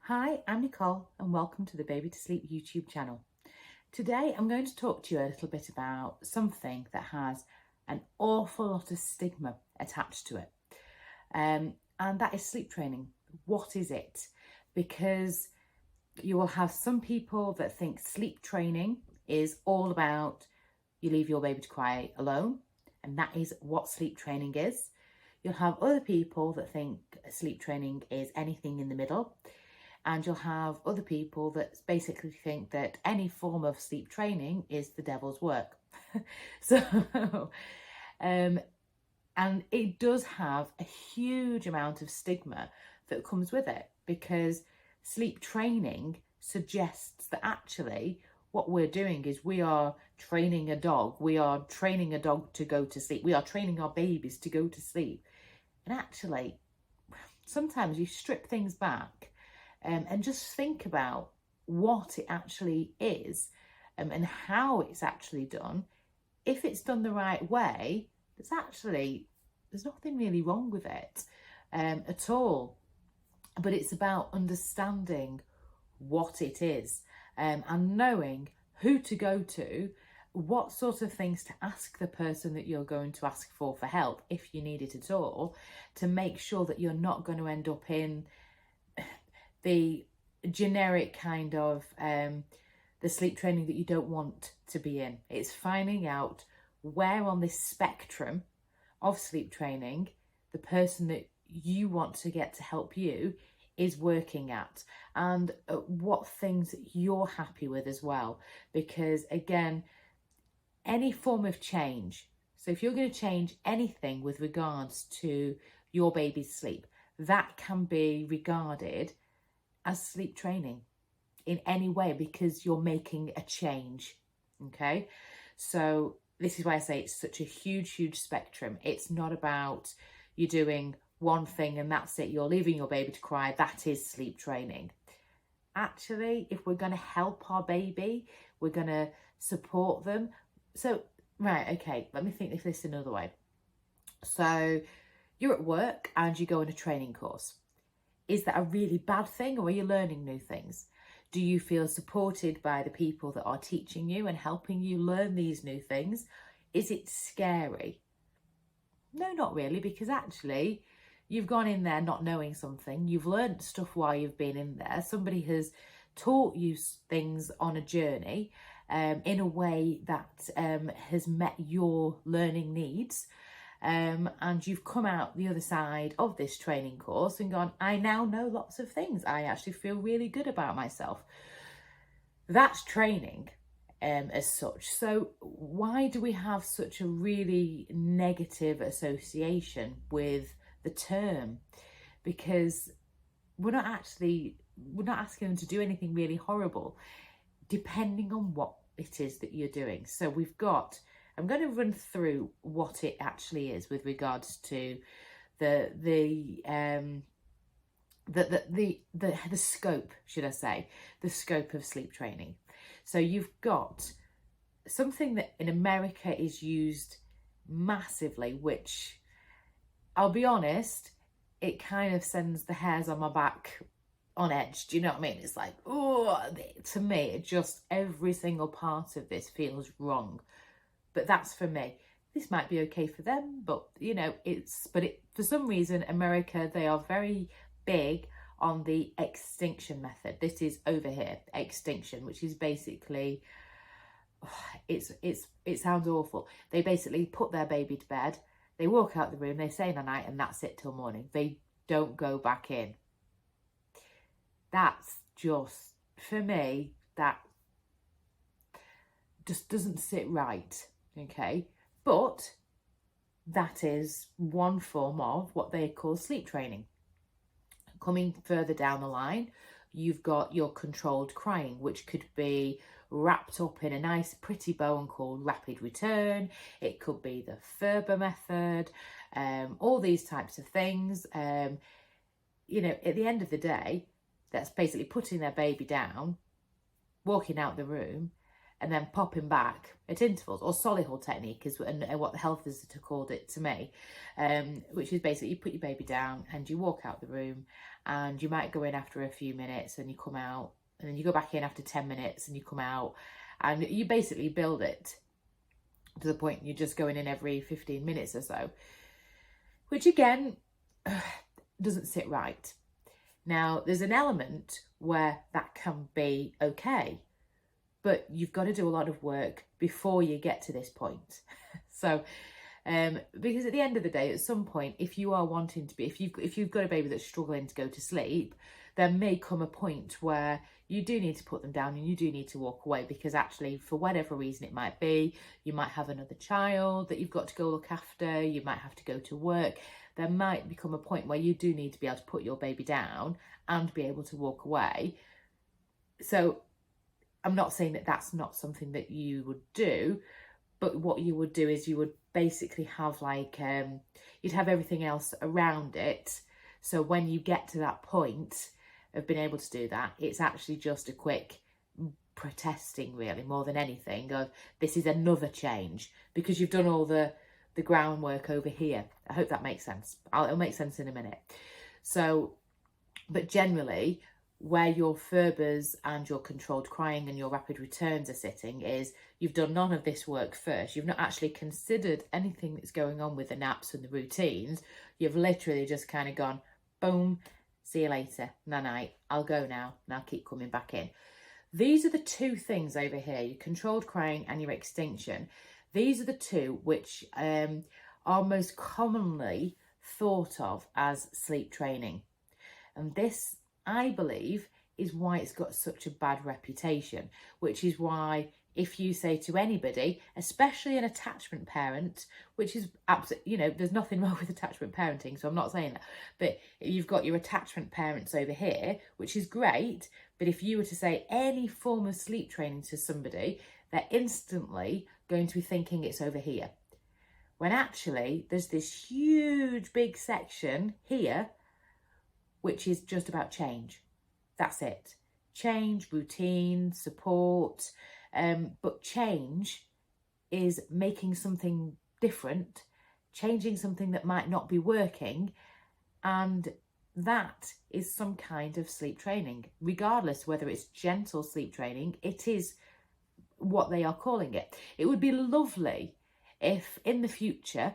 Hi, I'm Nicole and welcome to the Baby to Sleep YouTube channel. Today I'm going to talk to you a little bit about something that has an awful lot of stigma attached to it, and that is sleep training. What is it? Because you will have some people that think sleep training is all about you leave your baby to cry alone, and that is what sleep training is. You'll have other people that think sleep training is anything in the middle. And you'll have other people that basically think that any form of sleep training is the devil's work. So, and it does have a huge amount of stigma that comes with it, because sleep training suggests that actually what we're doing is we are training a dog. We are training a dog to go to sleep. We are training our babies to go to sleep. And actually, sometimes you strip things back and just think about what it actually is and how it's actually done. If it's done the right way, there's nothing really wrong with it at all. But it's about understanding what it is and knowing who to go to, what sort of things to ask the person that you're going to ask for help, if you need it at all, to make sure that you're not going to end up in the generic kind of the sleep training that you don't want to be in. It's finding out where on this spectrum of sleep training the person that you want to get to help you is working at, and what things you're happy with as well. Because again, any form of change, so if you're going to change anything with regards to your baby's sleep, that can be regarded as sleep training in any way, because you're making a change. Okay, so this is why I say it's such a huge spectrum. It's not about you doing one thing and that's it, you're leaving your baby to cry, that is sleep training. Actually, if we're going to help our baby, we're going to support them. So right, okay, let me think of this another way. So you're at work and you go on a training course. Is that a really bad thing, or are you learning new things? Do you feel supported by the people that are teaching you and helping you learn these new things? Is it scary? No, not really, because actually you've gone in there not knowing something. You've learned stuff while you've been in there. Somebody has taught you things on a journey in a way that has met your learning needs. And you've come out the other side of this training course and gone, I now know lots of things. I actually feel really good about myself. That's training as such. So why do we have such a really negative association with the term? Because we're not asking them to do anything really horrible, depending on what it is that you're doing. So I'm going to run through what it actually is with regards to the scope, should I say, the scope of sleep training. So you've got something that in America is used massively, which I'll be honest, it kind of sends the hairs on my back on edge. Do you know what I mean? It's like, oh, to me, it just, every single part of this feels wrong. But that's for me. This might be okay for them, but you know, for some reason, America, they are very big on the extinction method. This is over here, extinction, which is basically, it sounds awful. They basically put their baby to bed, they walk out the room, they say night, and that's it till morning. They don't go back in. That's just, for me, that just doesn't sit right. Okay, but that is one form of what they call sleep training. Coming further down the line, you've got your controlled crying, which could be wrapped up in a nice pretty bow and called rapid return. It could be the Ferber method, all these types of things. You know, at the end of the day, that's basically putting their baby down, walking out the room, and then popping back at intervals, or solihull technique is what the health visitor called it to me, which is basically you put your baby down and you walk out the room, and you might go in after a few minutes and you come out, and then you go back in after 10 minutes and you come out, and you basically build it to the point you're just going in every 15 minutes or so, which again doesn't sit right. Now, there's an element where that can be okay, but you've got to do a lot of work before you get to this point. So, because at the end of the day, at some point, if you are wanting to be, if you've got a baby that's struggling to go to sleep, there may come a point where you do need to put them down and you do need to walk away, because actually, for whatever reason it might be, you might have another child that you've got to go look after, you might have to go to work. There might become a point where you do need to be able to put your baby down and be able to walk away. So I'm not saying that that's not something that you would do, but what you would do is you would basically have like, you'd have everything else around it. So when you get to that point of being able to do that, it's actually just a quick protesting, really, more than anything, of this is another change, because you've done all the groundwork over here. I hope that makes sense. It'll make sense in a minute. So, but generally, where your FERBers and your controlled crying and your rapid returns are sitting is you've done none of this work first. You've not actually considered anything that's going on with the naps and the routines. You've literally just kind of gone, boom, see you later, night, I'll go now, and I'll keep coming back in. These are the two things over here, your controlled crying and your extinction. These are the two which are most commonly thought of as sleep training. And this, I believe, is why it's got such a bad reputation, which is why if you say to anybody, especially an attachment parent, which is absolutely, you know, there's nothing wrong with attachment parenting, so I'm not saying that, but you've got your attachment parents over here, which is great, but if you were to say any form of sleep training to somebody, they're instantly going to be thinking it's over here. When actually there's this huge big section here which is just about change. That's it. Change, routine, support. But change is making something different, changing something that might not be working. And that is some kind of sleep training. Regardless whether it's gentle sleep training, it is what they are calling it. It would be lovely if in the future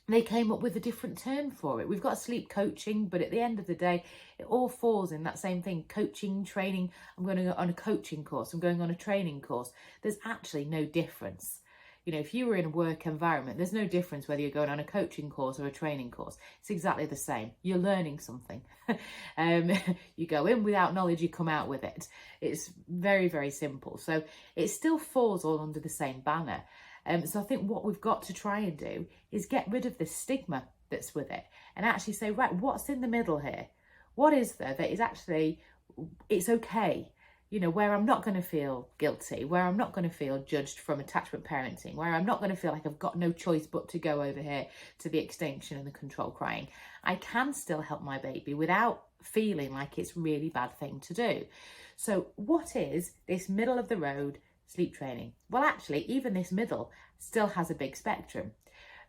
they came up with a different term for it. We've got sleep coaching, but at the end of the day, it all falls in that same thing. Coaching, training, I'm going to go on a coaching course, I'm going on a training course. There's actually no difference. You know, if you were in a work environment, there's no difference whether you're going on a coaching course or a training course. It's exactly the same. You're learning something. You go in without knowledge, you come out with it. It's very, very simple. So it still falls all under the same banner. So I think what we've got to try and do is get rid of the stigma that's with it and actually say, right, what's in the middle here? What is there that is actually, it's okay, you know, where I'm not going to feel guilty, where I'm not going to feel judged from attachment parenting, where I'm not going to feel like I've got no choice but to go over here to the extinction and the control crying. I can still help my baby without feeling like it's a really bad thing to do. So what is this middle of the road sleep training? Well, actually, even this middle still has a big spectrum,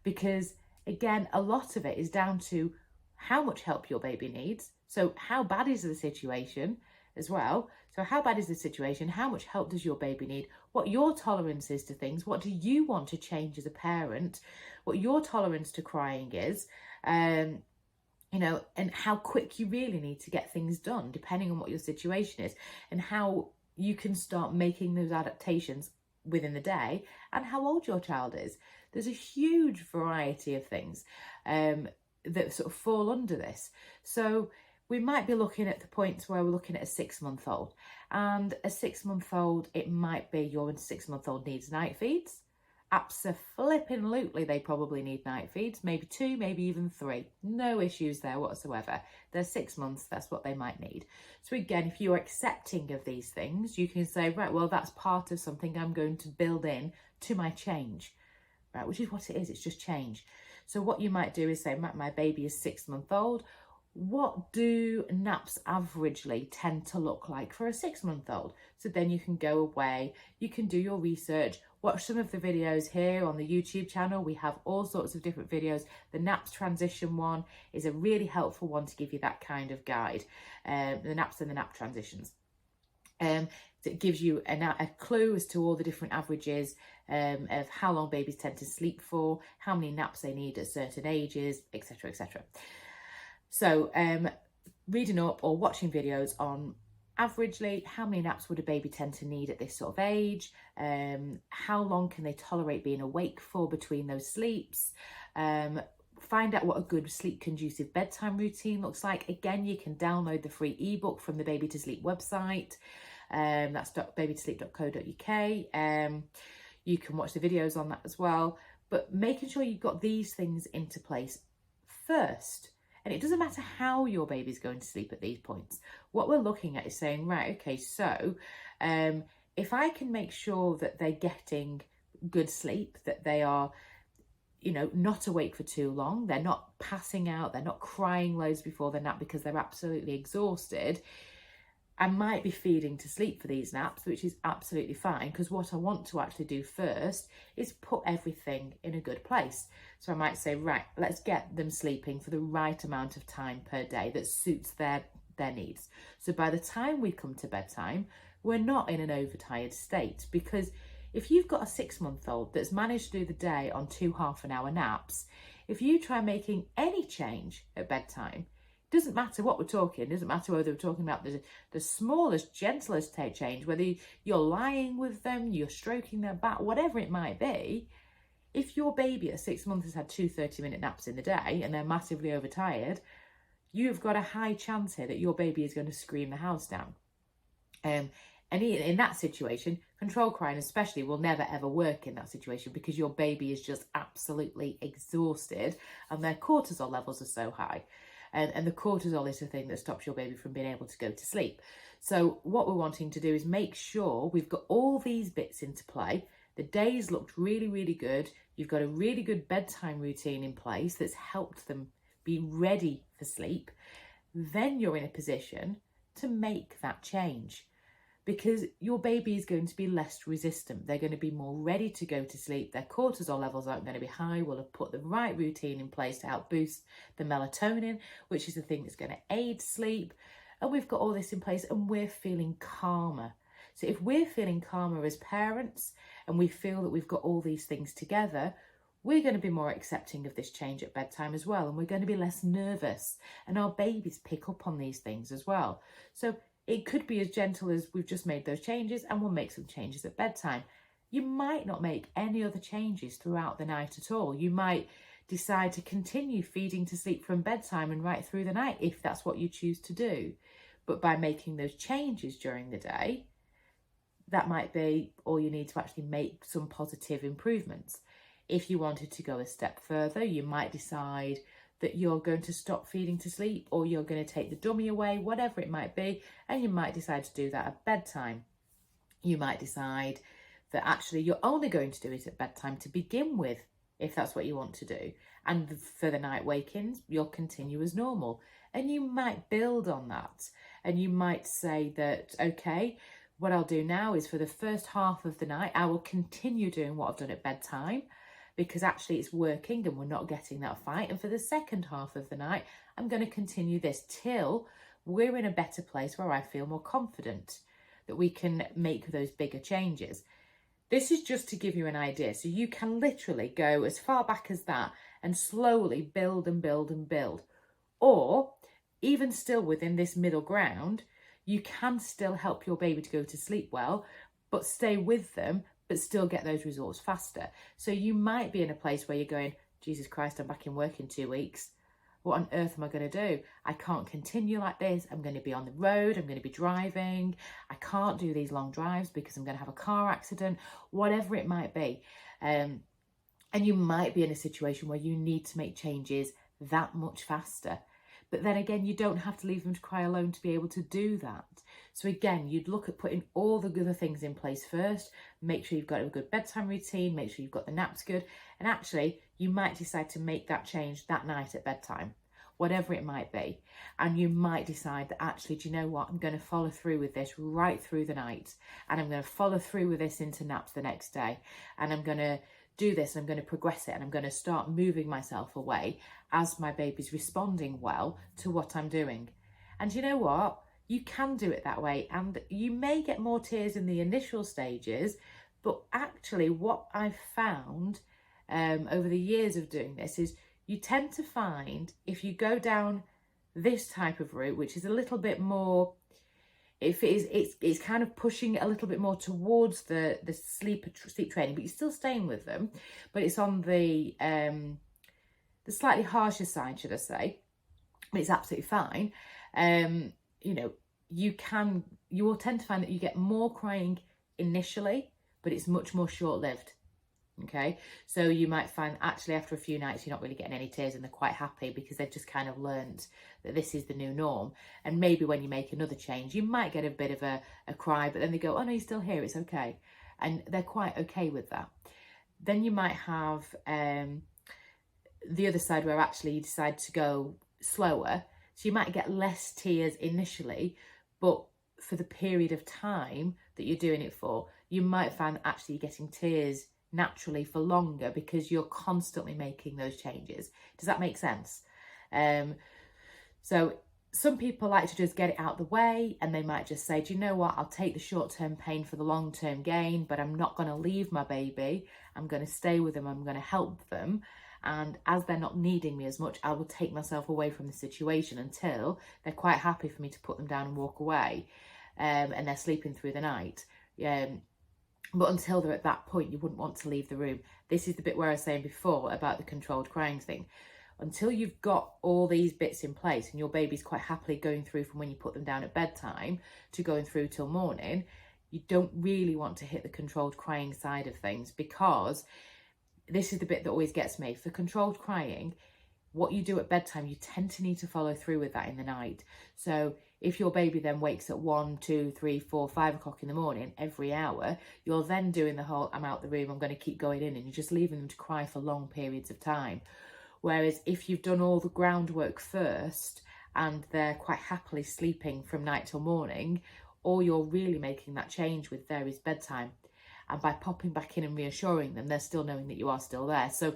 because again, a lot of it is down to how much help your baby needs. So how bad is the situation as well? So how bad is the situation? How much help does your baby need? What your tolerance is to things? What do you want to change as a parent? What your tolerance to crying is? You know, and how quick you really need to get things done, depending on what your situation is, and how you can start making those adaptations within the day, and how old your child is. There's a huge variety of things that sort of fall under this. So we might be looking at the points where we're looking at a 6-month-old, and a 6-month-old, it might be your 6-month-old needs night feeds. Abso-flippin'-lutely, they probably need night feeds, maybe 2, maybe even 3. No issues there whatsoever. They're 6 months, that's what they might need. So again, if you're accepting of these things, you can say, right, well, that's part of something I'm going to build in to my change, right, which is what it is, it's just change. So what you might do is say, my baby is 6-month-old. what do naps averagely tend to look like for a 6-month-old? So then you can go away, you can do your research, watch some of the videos here on the YouTube channel. We have all sorts of different videos. The naps transition one is a really helpful one to give you that kind of guide, the naps and the nap transitions. It gives you a clue as to all the different averages of how long babies tend to sleep for, how many naps they need at certain ages, etc, etc. So reading up or watching videos on averagely how many naps would a baby tend to need at this sort of age, how long can they tolerate being awake for between those sleeps, find out what a good sleep conducive bedtime routine looks like. Again, you can download the free ebook from the Baby to Sleep website, that's babytosleep.co.uk. You can watch the videos on that as well, but making sure you've got these things into place first. And it doesn't matter how your baby's going to sleep at these points. What we're looking at is saying, right, okay, so if I can make sure that they're getting good sleep, that they are, you know, not awake for too long, they're not passing out, they're not crying loads before their nap because they're absolutely exhausted, I might be feeding to sleep for these naps, which is absolutely fine, because what I want to actually do first is put everything in a good place. So I might say, right, let's get them sleeping for the right amount of time per day that suits their needs. So by the time we come to bedtime, we're not in an overtired state, because if you've got a 6-month-old that's managed to do the day on 2 half-an-hour naps, if you try making any change at bedtime, doesn't matter what we're talking, doesn't matter whether we're talking about the smallest, gentlest change, whether you're lying with them, you're stroking their back, whatever it might be. If your baby at 6 months has had 2 30-minute naps in the day and they're massively overtired, you've got a high chance here that your baby is going to scream the house down. And in that situation, control crying especially will never ever work in that situation, because your baby is just absolutely exhausted and their cortisol levels are so high. And the cortisol is the thing that stops your baby from being able to go to sleep. So what we're wanting to do is make sure we've got all these bits into play. The days looked really, really good. You've got a really good bedtime routine in place that's helped them be ready for sleep. Then you're in a position to make that change, because your baby is going to be less resistant. They're going to be more ready to go to sleep. Their cortisol levels aren't going to be high. We'll have put the right routine in place to help boost the melatonin, which is the thing that's going to aid sleep. And we've got all this in place and we're feeling calmer. So if we're feeling calmer as parents and we feel that we've got all these things together, we're going to be more accepting of this change at bedtime as well. And we're going to be less nervous. And our babies pick up on these things as well. So it could be as gentle as we've just made those changes and we'll make some changes at bedtime. You might not make any other changes throughout the night at all. You might decide to continue feeding to sleep from bedtime and right through the night if that's what you choose to do. But by making those changes during the day, that might be all you need to actually make some positive improvements. If you wanted to go a step further, you might decide that you're going to stop feeding to sleep, or you're going to take the dummy away, whatever it might be, and you might decide to do that at bedtime. You might decide that actually you're only going to do it at bedtime to begin with, if that's what you want to do. And for the night wake-ins, you'll continue as normal. And you might build on that. And you might say that, okay, what I'll do now is for the first half of the night, I will continue doing what I've done at bedtime, because actually it's working and we're not getting that fight. And for the second half of the night, I'm going to continue this till we're in a better place where I feel more confident that we can make those bigger changes. This is just to give you an idea. So you can literally go as far back as that and slowly build and build and build. Or even still within this middle ground, you can still help your baby to go to sleep well, but stay with them, but still get those results faster. So you might be in a place where you're going, Jesus Christ, I'm back in work in 2 weeks. What on earth am I going to do? I can't continue like this. I'm going to be on the road. I'm going to be driving. I can't do these long drives because I'm going to have a car accident, whatever it might be. And you might be in a situation where you need to make changes that much faster. But then again, you don't have to leave them to cry alone to be able to do that. So again, you'd look at putting all the other things in place first. Make sure you've got a good bedtime routine. Make sure you've got the naps good. And actually, you might decide to make that change that night at bedtime. whatever it might be. And you might decide that actually, do you know what? I'm going to follow through with this right through the night. And I'm going to follow through with this into naps the next day. And I'm going to do this, and I'm going to progress it, and I'm going to start moving myself away as my baby's responding well to what I'm doing. And you know what? You can do it that way, and you may get more tears in the initial stages, but actually what I've found over the years of doing this is you tend to find if you go down this type of route, which is a little bit more, it's kind of pushing it a little bit more towards the sleep training, but you're still staying with them, but it's on the slightly harsher side, should I say, but it's absolutely fine. You know, you will tend to find that you get more crying initially, but it's much more short-lived. Okay, so you might find actually after a few nights you're not really getting any tears, and they're quite happy because they've just kind of learnt that this is the new norm. And maybe when you make another change you might get a bit of a cry, but then they go, oh no, you're still here, it's okay, and they're quite okay with that. Then you might have the other side where actually you decide to go slower, so you might get less tears initially, but for the period of time that you're doing it for, you might find that actually you're getting tears naturally for longer because you're constantly making those changes. Does that make sense? So some people like to just get it out the way, and they might just say, do you know what, I'll take the short-term pain for the long-term gain, but I'm not going to leave my baby. I'm going to stay with them, I'm going to help them, and as they're not needing me as much, I will take myself away from the situation until they're quite happy for me to put them down and walk away, and they're sleeping through the night. But until they're at that point, you wouldn't want to leave the room. This is the bit where I was saying before about the controlled crying thing. Until you've got all these bits in place and your baby's quite happily going through from when you put them down at bedtime to going through till morning, you don't really want to hit the controlled crying side of things, because this is the bit that always gets me. For controlled crying, what you do at bedtime, you tend to need to follow through with that in the night. So if your baby then wakes at 1, 2, 3, 4, 5 o'clock in the morning every hour, you're then doing the whole, I'm out the room, I'm going to keep going in, and you're just leaving them to cry for long periods of time. Whereas if you've done all the groundwork first and they're quite happily sleeping from night till morning, or you're really making that change with various bedtime, and by popping back in and reassuring them, they're still knowing that you are still there. So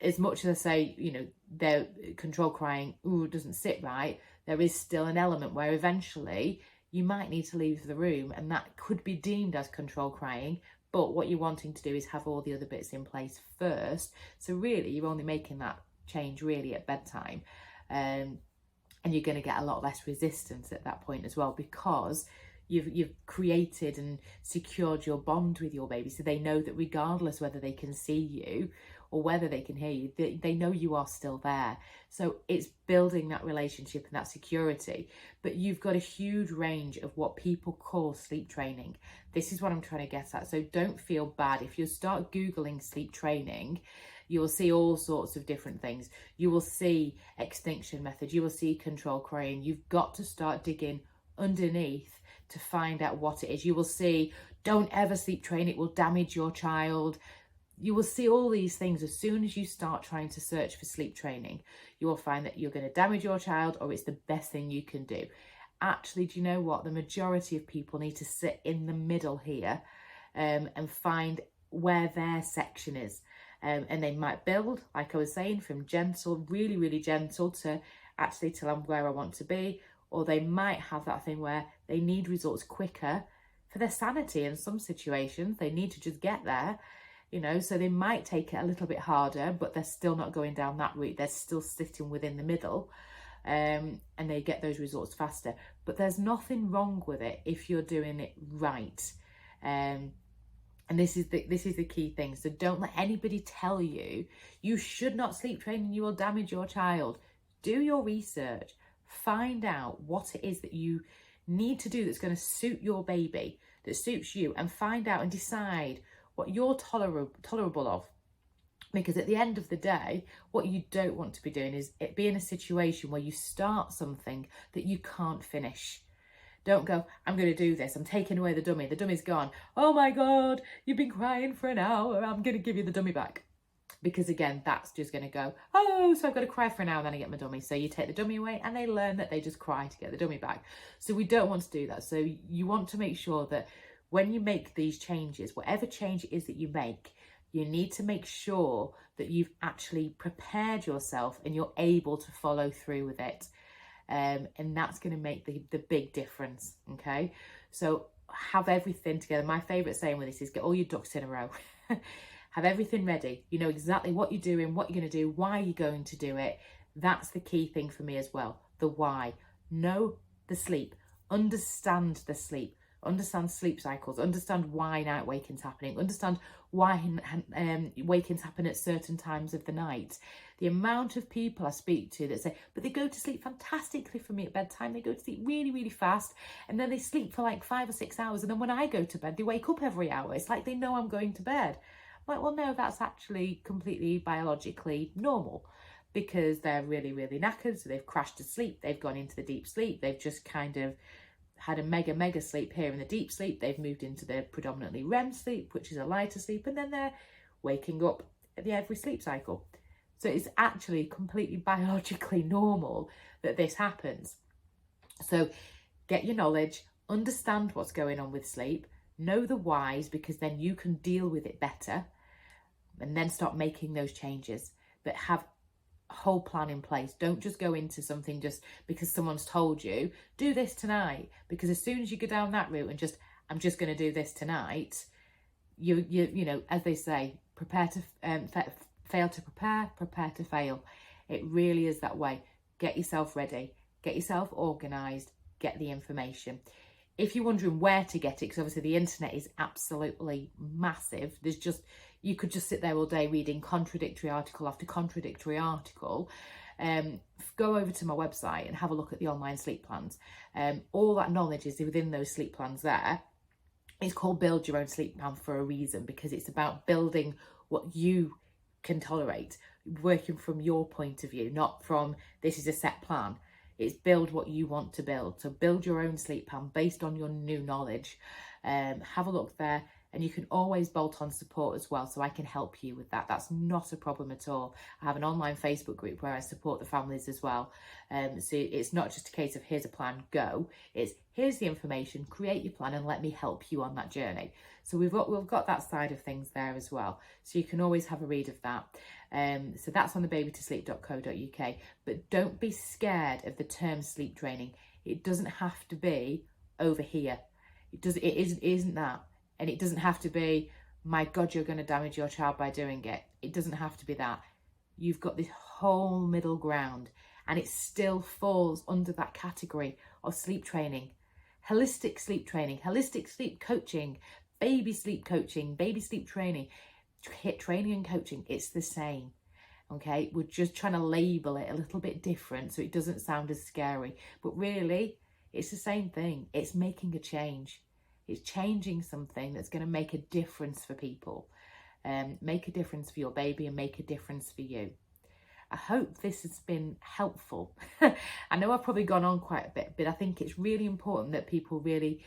as much as I say, you know, their control crying, ooh, doesn't sit right, there is still an element where eventually you might need to leave the room, and that could be deemed as control crying. But what you're wanting to do is have all the other bits in place first. So really, you're only making that change really at bedtime. And you're going to get a lot less resistance at that point as well, because you've created and secured your bond with your baby, so they know that regardless whether they can see you or whether they can hear you, they know you are still there. So it's building that relationship and that security. But you've got a huge range of what people call sleep training. This is what I'm trying to get at. So don't feel bad if you start Googling sleep training. You will see all sorts of different things. You will see extinction methods, you will see control crying. You've got to start digging underneath to find out what it is. You will see, don't ever sleep train, it will damage your child. You will see all these things. As soon as you start trying to search for sleep training, you will find that you're going to damage your child, or it's the best thing you can do. Actually, do you know what? The majority of people need to sit in the middle here and find where their section is. And they might build, like I was saying, from gentle, really, really gentle to actually till I'm where I want to be. Or they might have that thing where they need results quicker for their sanity. In some situations, they need to just get there, you know, so they might take it a little bit harder, but they're still not going down that route. They're still sitting within the middle, and they get those results faster. But there's nothing wrong with it if you're doing it right. And this is the key thing. So don't let anybody tell you you should not sleep train and you will damage your child. Do your research. Find out what it is that you need to do that's going to suit your baby, that suits you, and find out and decide what you're tolerable of. Because at the end of the day, what you don't want to be doing is it be in a situation where you start something that you can't finish. Don't go, I'm going to do this, I'm taking away the dummy's gone. Oh my God, you've been crying for an hour, I'm going to give you the dummy back. because again, that's just going to go, oh, so I've got to cry for an hour and then I get my dummy. So you take the dummy away and they learn that they just cry to get the dummy back. So we don't want to do that. So you want to make sure that when you make these changes, whatever change it is that you make, you need to make sure that you've actually prepared yourself and you're able to follow through with it. And that's going to make the big difference. Okay, so have everything together. My favourite saying with this is get all your ducks in a row. Have everything ready. You know exactly what you're doing, what you're going to do, why you're going to do it. That's the key thing for me as well. The why. Know the sleep. Understand the sleep. Understand sleep cycles. Understand why night waking's happening. Understand why wakings happen at certain times of the night. The amount of people I speak to that say, but they go to sleep fantastically for me at bedtime. They go to sleep really, really fast. And then they sleep for like 5 or 6 hours. And then when I go to bed, they wake up every hour. It's like they know I'm going to bed. I'm like, well, no, that's actually completely biologically normal because they're really, really knackered. So they've crashed to sleep. They've gone into the deep sleep. They've just kind of had a mega sleep here in the deep sleep. They've moved into the predominantly REM sleep, which is a lighter sleep. And then they're waking up at the every sleep cycle. So it's actually completely biologically normal that this happens. So get your knowledge, understand what's going on with sleep, know the whys, because then you can deal with it better and then start making those changes. But have a whole plan in place. Don't just go into something just because someone's told you, do this tonight. Because as soon as you go down that route and just, I'm just going to do this tonight, you know, as they say, prepare to fail to prepare, prepare to fail. It really is that way. Get yourself ready, get yourself organised, get the information. If you're wondering where to get it, because obviously the internet is absolutely massive. There's just, you could just sit there all day reading contradictory article after contradictory article. Go over to my website and have a look at the online sleep plans. All that knowledge is within those sleep plans there. It's called Build Your Own Sleep Plan for a reason, because it's about building what you can tolerate, working from your point of view, not from this is a set plan. It's build what you want to build. So build your own sleep plan based on your new knowledge. Have a look there, and you can always bolt on support as well, so I can help you with that. That's not a problem at all. I have an online Facebook group where I support the families as well. So it's not just a case of here's a plan, go. It's here's the information, create your plan and let me help you on that journey. So we've got that side of things there as well. So you can always have a read of that. So that's on the babytosleep.co.uk. But don't be scared of the term sleep training. It doesn't have to be over here. It isn't that. And it doesn't have to be, my God, you're going to damage your child by doing it. It doesn't have to be that. You've got this whole middle ground, and it still falls under that category of sleep training. Holistic sleep training, holistic sleep coaching, baby sleep coaching, baby sleep training, training and coaching. It's the same. Okay, we're just trying to label it a little bit different so it doesn't sound as scary. But really, it's the same thing. It's making a change. It's changing something that's going to make a difference for people, make a difference for your baby and make a difference for you. I hope this has been helpful. I know I've probably gone on quite a bit, but I think it's really important that people really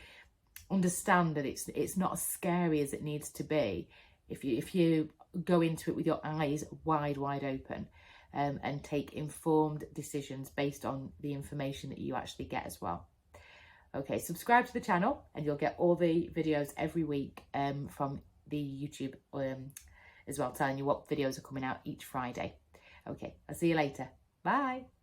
understand that it's not as scary as it needs to be if you go into it with your eyes wide open, and take informed decisions based on the information that you actually get as well. Okay, subscribe to the channel and you'll get all the videos every week from the YouTube as well, telling you what videos are coming out each Friday. Okay, I'll see you later. Bye.